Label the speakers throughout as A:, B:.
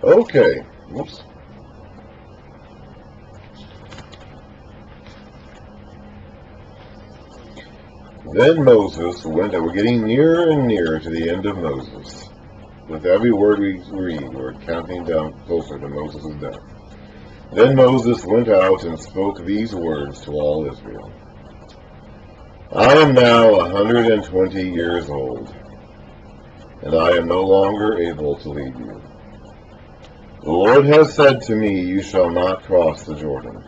A: Okay. Whoops. Then Moses went, and we're getting nearer and nearer to the end of Moses. With every word we read, we're counting down closer to Moses' death. Then Moses went out and spoke these words to all Israel. I am now 120 years old, and I am no longer able to lead you. The Lord has said to me, you shall not cross the Jordan.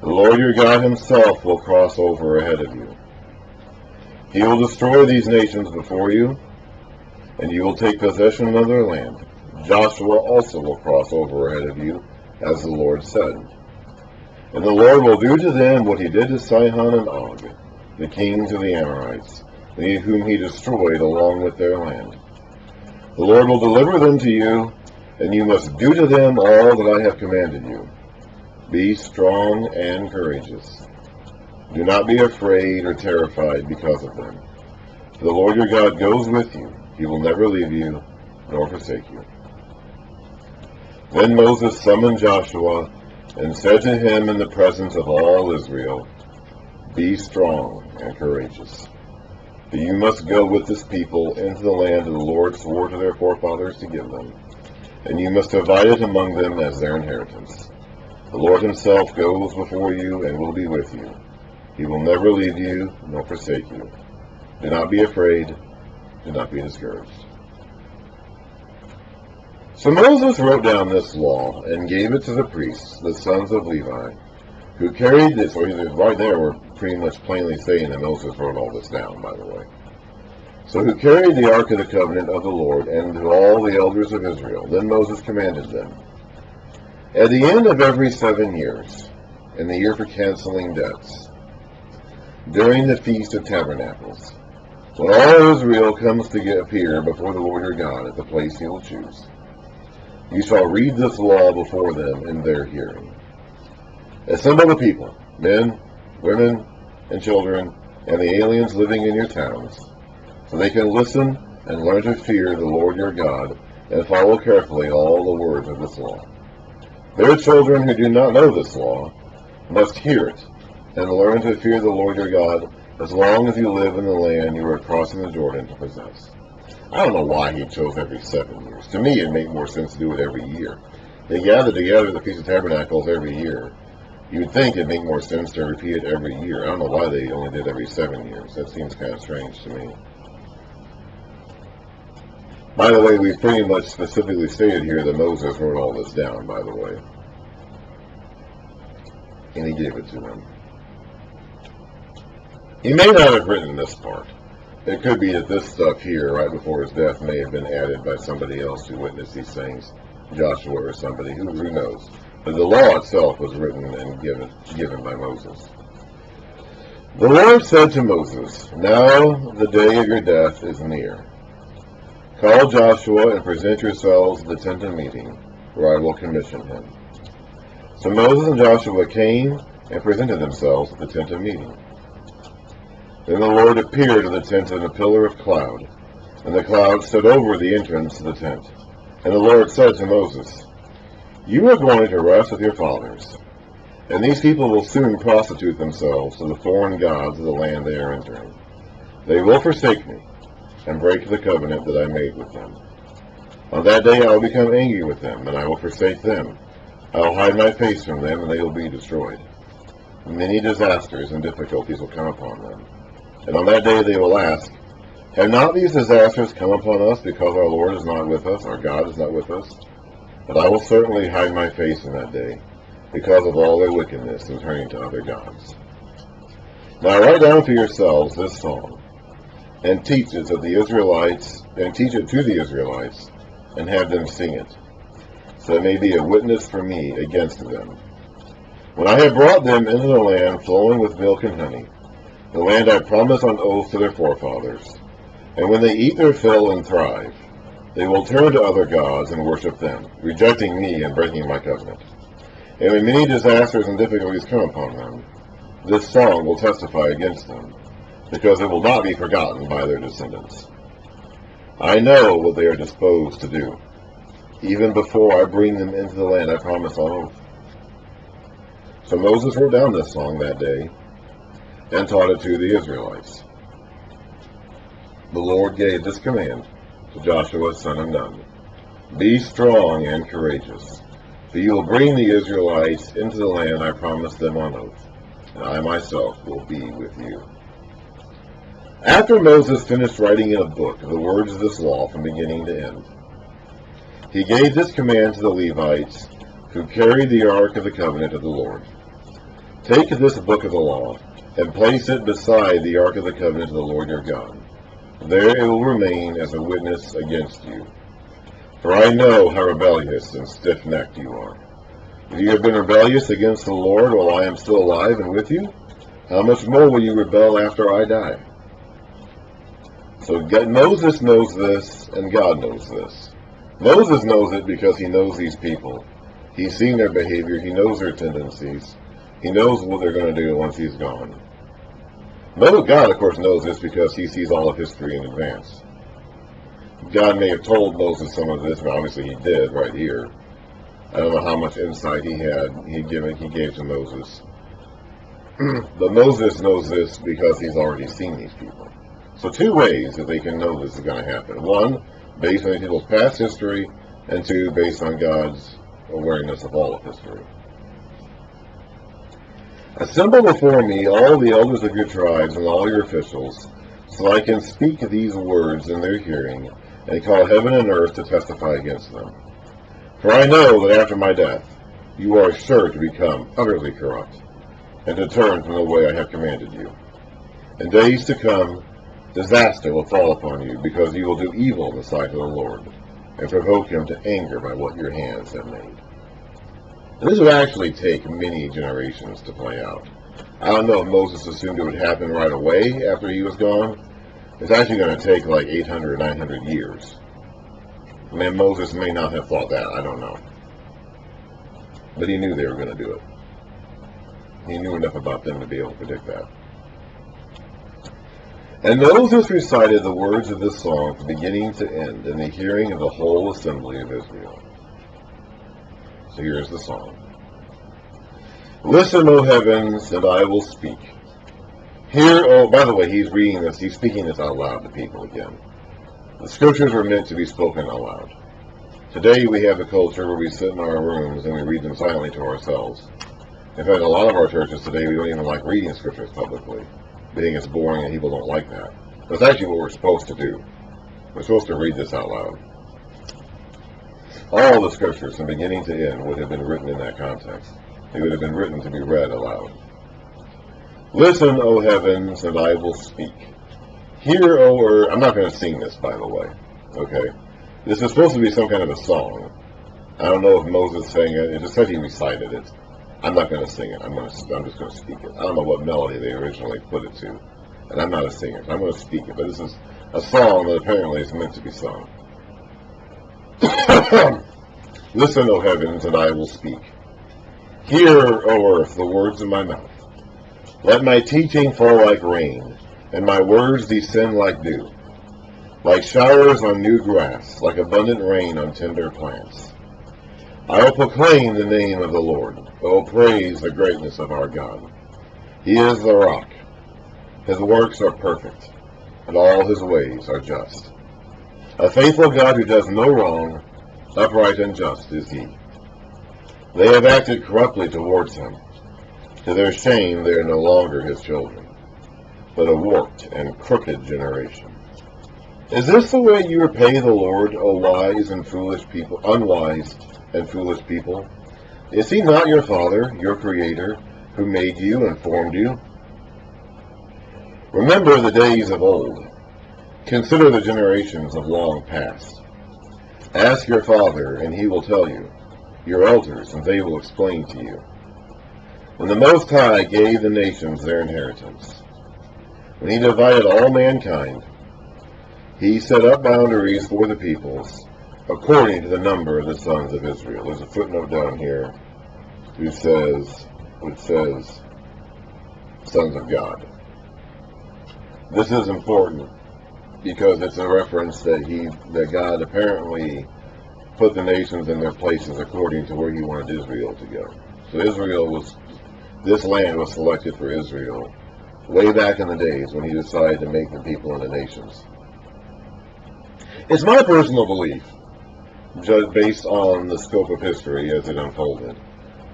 A: The Lord your God himself will cross over ahead of you. He will destroy these nations before you, and you will take possession of their land. Joshua also will cross over ahead of you, as the Lord said. And the Lord will do to them what he did to Sihon and Og, the kings of the Amorites, whom he destroyed along with their land. The Lord will deliver them to you, and you must do to them all that I have commanded you. Be strong and courageous. Do not be afraid or terrified because of them. For the Lord your God goes with you. He will never leave you nor forsake you. Then Moses summoned Joshua and said to him in the presence of all Israel, be strong and courageous. For you must go with this people into the land that the Lord swore to their forefathers to give them, and you must divide it among them as their inheritance. The Lord himself goes before you and will be with you. He will never leave you nor forsake you. Do not be afraid. Do not be discouraged. So Moses wrote down this law and gave it to the priests, the sons of Levi, who carried this. Or right there, we're pretty much plainly saying that Moses wrote all this down, by the way. So who carried the ark of the covenant of the Lord, and to all the elders of Israel. Then Moses commanded them, at the end of every 7 years, in the year for canceling debts, during the Feast of Tabernacles, when all Israel comes to appear before the Lord your God at the place he will choose, you shall read this law before them in their hearing. Assemble the people, men, women, and children, and the aliens living in your towns, so they can listen and learn to fear the Lord your God and follow carefully all the words of this law. Their children who do not know this law must hear it and learn to fear the Lord your God as long as you live in the land you are crossing the Jordan to possess. I don't know why he chose every 7 years. To me, it'd make more sense to do it every year. They gather together at the Feast of Tabernacles every year. You would think it'd make more sense to repeat it every year. I don't know why they only did every 7 years. That seems kind of strange to me. By the way, we've pretty much specifically stated here that Moses wrote all this down, by the way. And he gave it to them. He may not have written this part. It could be that this stuff here, right before his death, may have been added by somebody else who witnessed these things, Joshua or somebody, who knows. But the law itself was written and given by Moses. The Lord said to Moses, now the day of your death is near. Call Joshua and present yourselves at the tent of meeting, where I will commission him. So Moses and Joshua came and presented themselves at the tent of meeting. Then the Lord appeared in the tent in a pillar of cloud, and the cloud stood over the entrance to the tent. And the Lord said to Moses, you are going to rest with your fathers, and these people will soon prostitute themselves to the foreign gods of the land they are entering. They will forsake me, and break the covenant that I made with them. On that day I will become angry with them, and I will forsake them. I will hide my face from them, and they will be destroyed. Many disasters and difficulties will come upon them. And on that day they will ask, have not these disasters come upon us because our Lord is not with us, our God is not with us? But I will certainly hide my face in that day, because of all their wickedness in turning to other gods. Now write down for yourselves this song, and teach it to the Israelites, and have them sing it, so it may be a witness for me against them. When I have brought them into the land flowing with milk and honey, the land I promised on oath to their forefathers, and when they eat their fill and thrive, they will turn to other gods and worship them, rejecting me and breaking my covenant. And when many disasters and difficulties come upon them, this song will testify against them, because it will not be forgotten by their descendants. I know what they are disposed to do. even before I bring them into the land I promise on oath. So Moses wrote down this song that day and taught it to the Israelites. The Lord gave this command to Joshua son of Nun: Be strong and courageous, for you will bring the Israelites into the land I promised them on oath, and I myself will be with you. After Moses finished writing in a book the words of this law from beginning to end, he gave this command to the Levites who carried the Ark of the Covenant of the Lord: Take this book of the law and place it beside the Ark of the Covenant of the Lord your God. There it will remain as a witness against you. For I know how rebellious and stiff-necked you are. If you have been rebellious against the Lord while I am still alive and with you, how much more will you rebel after I die? So Moses knows this, and God knows this. Moses knows it because he knows these people. He's seen their behavior. He knows their tendencies. He knows what they're going to do once he's gone. God, of course, knows this because he sees all of history in advance. God may have told Moses some of this, but obviously he did right here. I don't know how much insight he gave to Moses. But Moses knows this because he's already seen these people. So two ways that they can know this is going to happen. One, based on people's past history, and two, based on God's awareness of all of history. Assemble before me all the elders of your tribes and all your officials, so I can speak these words in their hearing, and call heaven and earth to testify against them. For I know that after my death, you are sure to become utterly corrupt, and to turn from the way I have commanded you. In days to come, disaster will fall upon you, because you will do evil in the sight of the Lord, and provoke him to anger by what your hands have made. And this would actually take many generations to play out. I don't know if Moses assumed it would happen right away after he was gone. It's actually going to take like 800 or 900 years. I mean, Moses may not have thought that, I don't know. But he knew they were going to do it. He knew enough about them to be able to predict that. And Moses recited the words of this song from beginning to end in the hearing of the whole assembly of Israel. So here's the song. Listen, O heavens, and I will speak. Hear, oh, by the way, he's reading this, he's speaking this out loud to people again. The scriptures are meant to be spoken out loud. Today we have a culture where we sit in our rooms and we read them silently to ourselves. In fact, a lot of our churches today, we don't even like reading scriptures publicly. We think it's boring and people don't like that. That's actually what we're supposed to do. We're supposed to read this out loud. All the scriptures from beginning to end would have been written in that context. They would have been written to be read aloud. Listen, O heavens, and I will speak. Hear, O earth. I'm not going to sing this, by the way. Okay? This is supposed to be some kind of a song. I don't know if Moses sang it. It just said he recited it. I'm not going to sing it. I'm just going to speak it. I don't know what melody they originally put it to. And I'm not a singer, so I'm going to speak it. But this is a song that apparently is meant to be sung. Listen, O heavens, and I will speak. Hear, O earth, the words of my mouth. Let my teaching fall like rain, and my words descend like dew, like showers on new grass, like abundant rain on tender plants. I will proclaim the name of the Lord. I will praise the greatness of our God. He is the rock. His works are perfect, and all his ways are just. A faithful God who does no wrong, upright and just is he. They have acted corruptly towards him. To their shame they are no longer his children, but a warped and crooked generation. Is this the way you repay the Lord, O wise and foolish people, unwise and foolish people? Is he not your Father, your Creator, who made you and formed you? Remember the days of old. Consider the generations of long past. Ask your father, and he will tell you, your elders, and they will explain to you. When the Most High gave the nations their inheritance, when he divided all mankind, he set up boundaries for the peoples, according to the number of the sons of Israel. There's a footnote down here which says sons of God. This is important because it's a reference that God apparently put the nations in their places according to where he wanted Israel to go. So this land was selected for Israel way back in the days when he decided to make the people into nations. It's my personal belief, just based on the scope of history as it unfolded,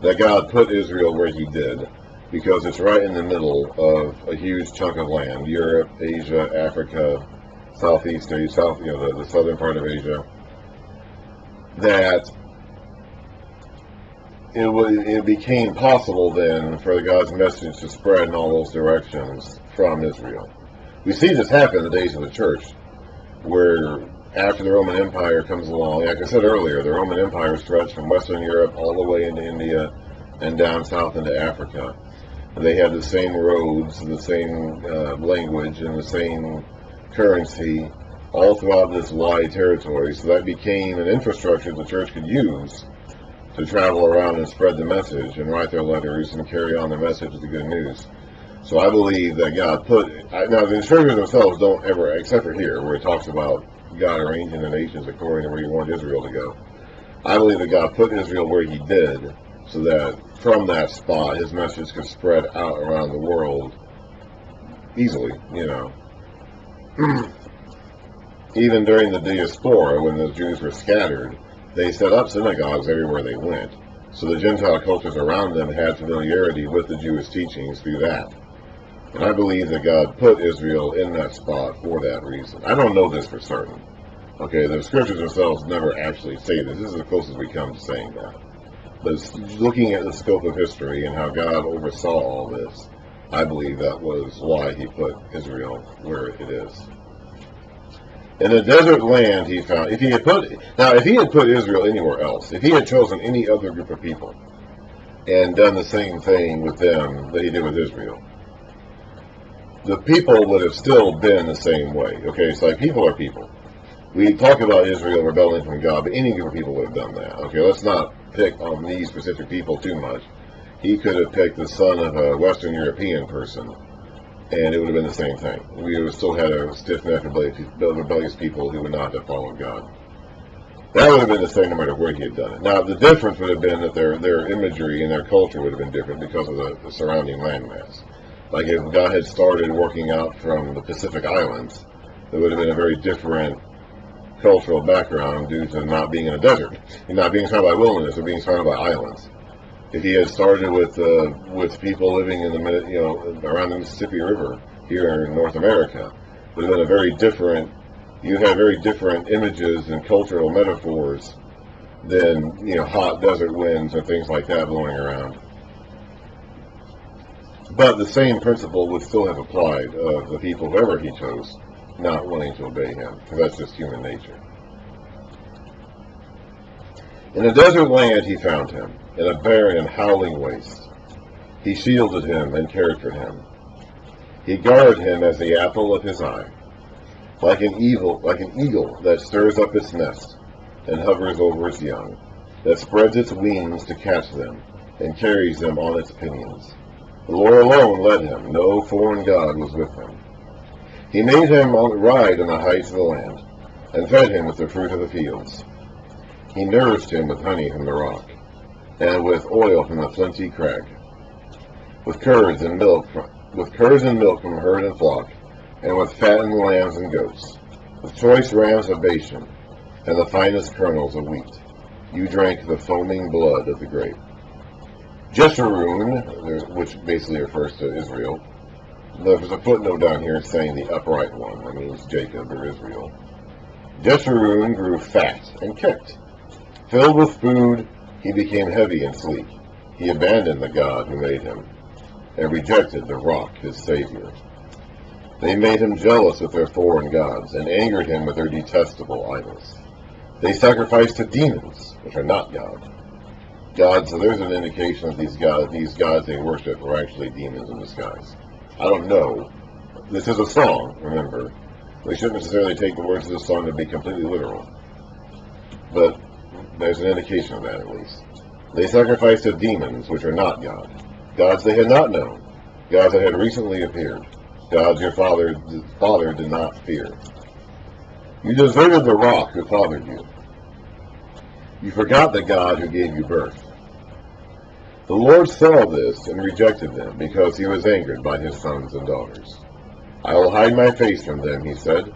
A: that God put Israel where he did because it's right in the middle of a huge chunk of land: Europe, Asia, Africa, Southeast Asia, the southern part of Asia. That it became possible then for God's message to spread in all those directions from Israel. We see this happen in the days of the church, where after the Roman Empire comes along, like I said earlier, the Roman Empire stretched from Western Europe all the way into India and down south into Africa. And they had the same roads, the same language, and the same currency all throughout this wide territory. So that became an infrastructure the church could use to travel around and spread the message and write their letters and carry on the message of the good news. So I believe that God now the scriptures themselves don't ever, except for here, where it talks about God arranging the nations according to where he wanted Israel to go. I believe that God put Israel where he did, so that from that spot his message could spread out around the world easily, Even during the diaspora, when the Jews were scattered, they set up synagogues everywhere they went. So the Gentile cultures around them had familiarity with the Jewish teachings through that. And I believe that God put Israel in that spot for that reason. I don't know this for certain. Okay, the scriptures themselves never actually say this. This is the closest we come to saying that. But looking at the scope of history and how God oversaw all this, I believe that was why he put Israel where it is. In a desert land he found, if he had put Israel anywhere else, if he had chosen any other group of people and done the same thing with them that he did with Israel, the people would have still been the same way. Okay, it's like people are people. We talk about Israel rebelling from God, but any group of people would have done that. Okay, let's not pick on these specific people too much. He could have picked the son of a Western European person, and it would have been the same thing. We would have still had a stiff-necked rebellious people who would not have followed God. That would have been the same no matter where he had done it. Now, the difference would have been that their imagery and their culture would have been different because of the surrounding landmass. Like if God had started working out from the Pacific Islands, there would have been a very different cultural background due to not being in a desert, and not being surrounded by wilderness, or being surrounded by islands. If he had started with people living in around the Mississippi River here in North America, it would have been a very different. You had very different images and cultural metaphors than hot desert winds and things like that blowing around. But the same principle would still have applied of the people, whoever he chose, not wanting to obey him, because that's just human nature. In a desert land he found him, in a barren and howling waste. He shielded him and cared for him. He guarded him as the apple of his eye, like an eagle that stirs up its nest and hovers over its young, that spreads its wings to catch them and carries them on its pinions. The Lord alone led him, no foreign god was with him. He made him ride on the heights of the land, and fed him with the fruit of the fields. He nourished him with honey from the rock, and with oil from the flinty crag, with curds and milk from herd and flock, and with fattened lambs and goats, with choice rams of Bashan, and the finest kernels of wheat. You drank the foaming blood of the grape. Jeshurun, which basically refers to Israel. There's a footnote down here saying the upright one. That means Jacob or Israel. Jeshurun grew fat and kicked. Filled with food, he became heavy and sleek. He abandoned the God who made him, and rejected the rock, his Savior. They made him jealous with their foreign gods, and angered him with their detestable idols. They sacrificed to demons, which are not God. So there's an indication that these gods they worship are actually demons in disguise. I don't know. This is a song, remember. We shouldn't necessarily take the words of the song to be completely literal. But there's an indication of that, at least. They sacrificed to demons, which are not God. Gods they had not known. Gods that had recently appeared. Gods your father did not fear. You deserted the rock who fathered you. You forgot the God who gave you birth. The Lord saw this and rejected them, because he was angered by his sons and daughters. I will hide my face from them, he said,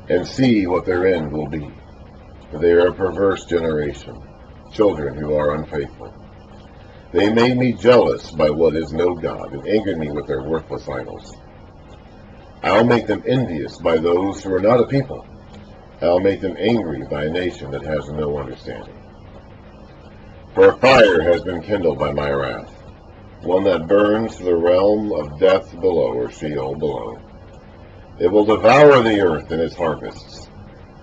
A: and see what their end will be. For they are a perverse generation, children who are unfaithful. They made me jealous by what is no God, and angered me with their worthless idols. I will make them envious by those who are not a people. I will make them angry by a nation that has no understanding. For a fire has been kindled by my wrath, one that burns to the realm of death below, or Sheol below. It will devour the earth and its harvests,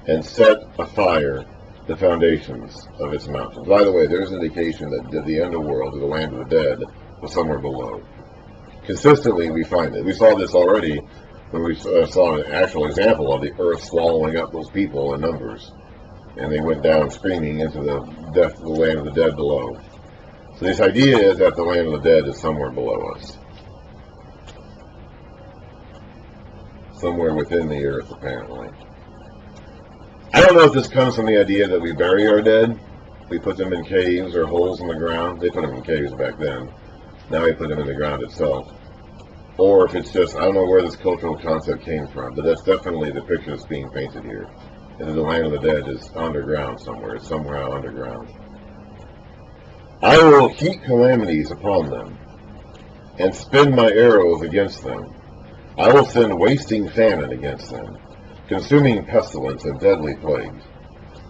A: and set afire the foundations of its mountains. By the way, there's indication that the underworld, or the land of the dead, was somewhere below. Consistently, we find it. We saw this already when we saw an actual example of the earth swallowing up those people in numbers, and they went down screaming into the land of the dead below. So this idea is that the land of the dead is somewhere below us, somewhere within the earth, apparently. I don't know if this comes from the idea that we bury our dead. We put them in caves or holes in the ground. They put them in caves back then. Now we put them in the ground itself. Or if it's just, I don't know where this cultural concept came from, but that's definitely the picture that's being painted here. And the land of the dead is underground somewhere. It's somewhere out underground. I will heap calamities upon them, and spin my arrows against them. I will send wasting famine against them, consuming pestilence and deadly plagues.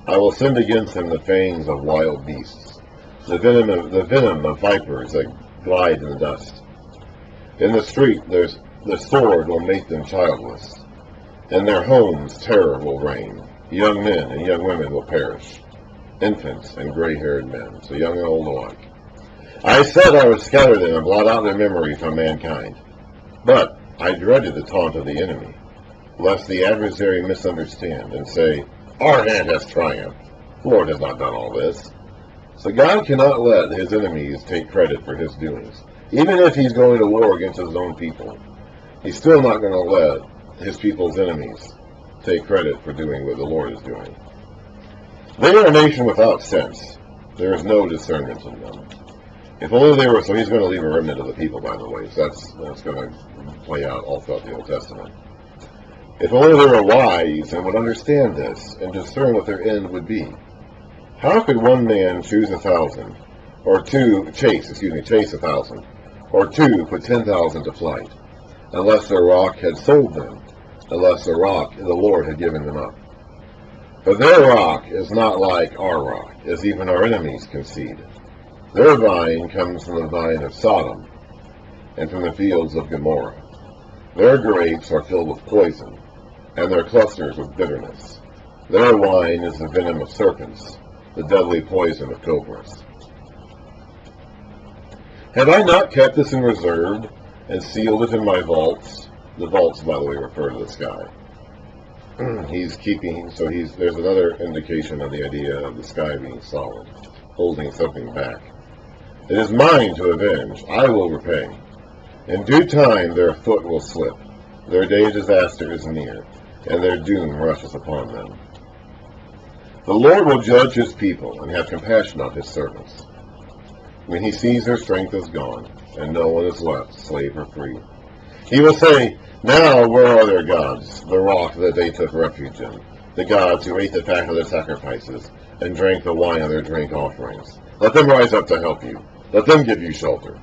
A: I will send against them the fangs of wild beasts, the venom of vipers that glide in the dust. In the street the sword will make them childless. In their homes terror will reign. Young men and young women will perish. Infants and gray-haired men, so young and old alike. I said I would scatter them and blot out their memory from mankind. But I dreaded the taunt of the enemy, lest the adversary misunderstand and say, our hand has triumphed. The Lord has not done all this. So God cannot let his enemies take credit for his doings. Even if he's going to war against his own people, he's still not going to let his people's enemies take credit for doing what the Lord is doing. They are a nation without sense. There is no discernment in them. If only they were, so he's going to leave a remnant of the people, by the way. So that's going to play out all throughout the Old Testament. If only they were wise and would understand this and discern what their end would be. How could one man choose 1,000, or chase 1,000, or two put 10,000 to flight, unless the rock had sold them, unless the Lord had given them up? For their rock is not like our rock, as even our enemies concede. Their vine comes from the vine of Sodom, and from the fields of Gomorrah. Their grapes are filled with poison, and their clusters with bitterness. Their wine is the venom of serpents, the deadly poison of cobras. Have I not kept this in reserve, and sealed it in my vaults? The vaults, by the way, refer to the sky. There's another indication of the idea of the sky being solid, holding something back. It is mine to avenge. I will repay. In due time their foot will slip. Their day of disaster is near, and their doom rushes upon them. The Lord will judge his people and have compassion on his servants. When he sees their strength is gone, and no one is left, slave or free, he will say, now where are their gods, the rock that they took refuge in, the gods who ate the fat of their sacrifices, and drank the wine of their drink offerings? Let them rise up to help you. Let them give you shelter.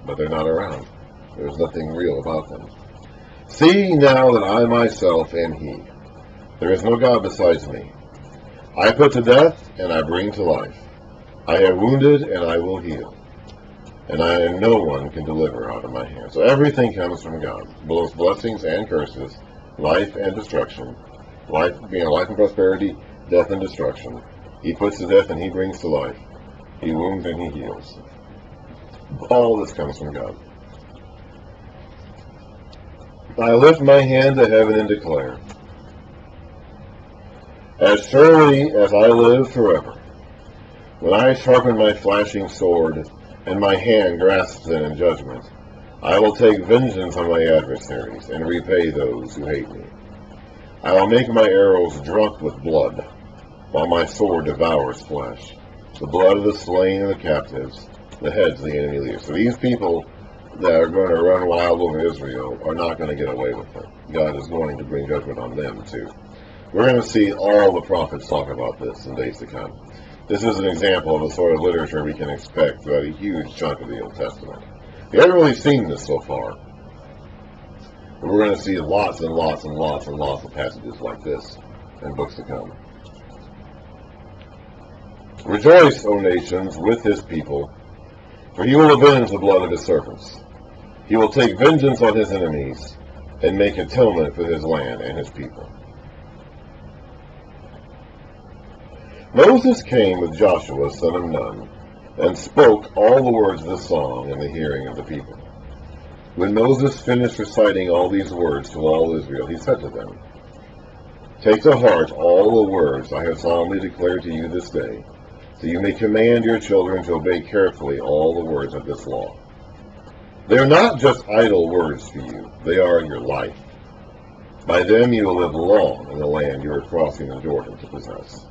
A: But they're not around. There's nothing real about them. See now that I myself am he. There is no God besides me. I put to death, and I bring to life. I have wounded, and I will heal. And no one can deliver out of my hand. So everything comes from God, both blessings and curses, life and destruction, life and prosperity, death and destruction. He puts to death and he brings to life. He wounds and he heals. All this comes from God. I lift my hand to heaven and declare, as surely as I live forever, when I sharpen my flashing sword, and my hand grasps it in judgment, I will take vengeance on my adversaries, and repay those who hate me. I will make my arrows drunk with blood, while my sword devours flesh, the blood of the slain and the captives, the heads of the enemy leaders. So these people that are going to run wild over Israel are not going to get away with it. God is going to bring judgment on them too. We're going to see all the prophets talk about this in days to come. This is an example of the sort of literature we can expect throughout a huge chunk of the Old Testament. We haven't really seen this so far, but we're going to see lots and lots and lots and lots of passages like this in books to come. Rejoice, O nations, with his people, for he will avenge the blood of his servants. He will take vengeance on his enemies and make atonement for his land and his people. Moses came with Joshua, son of Nun, and spoke all the words of the song in the hearing of the people. When Moses finished reciting all these words to all Israel, he said to them, Take to heart all the words I have solemnly declared to you this day, so you may command your children to obey carefully all the words of this law. They are not just idle words for you, they are your life. By them you will live long in the land you are crossing the Jordan to possess.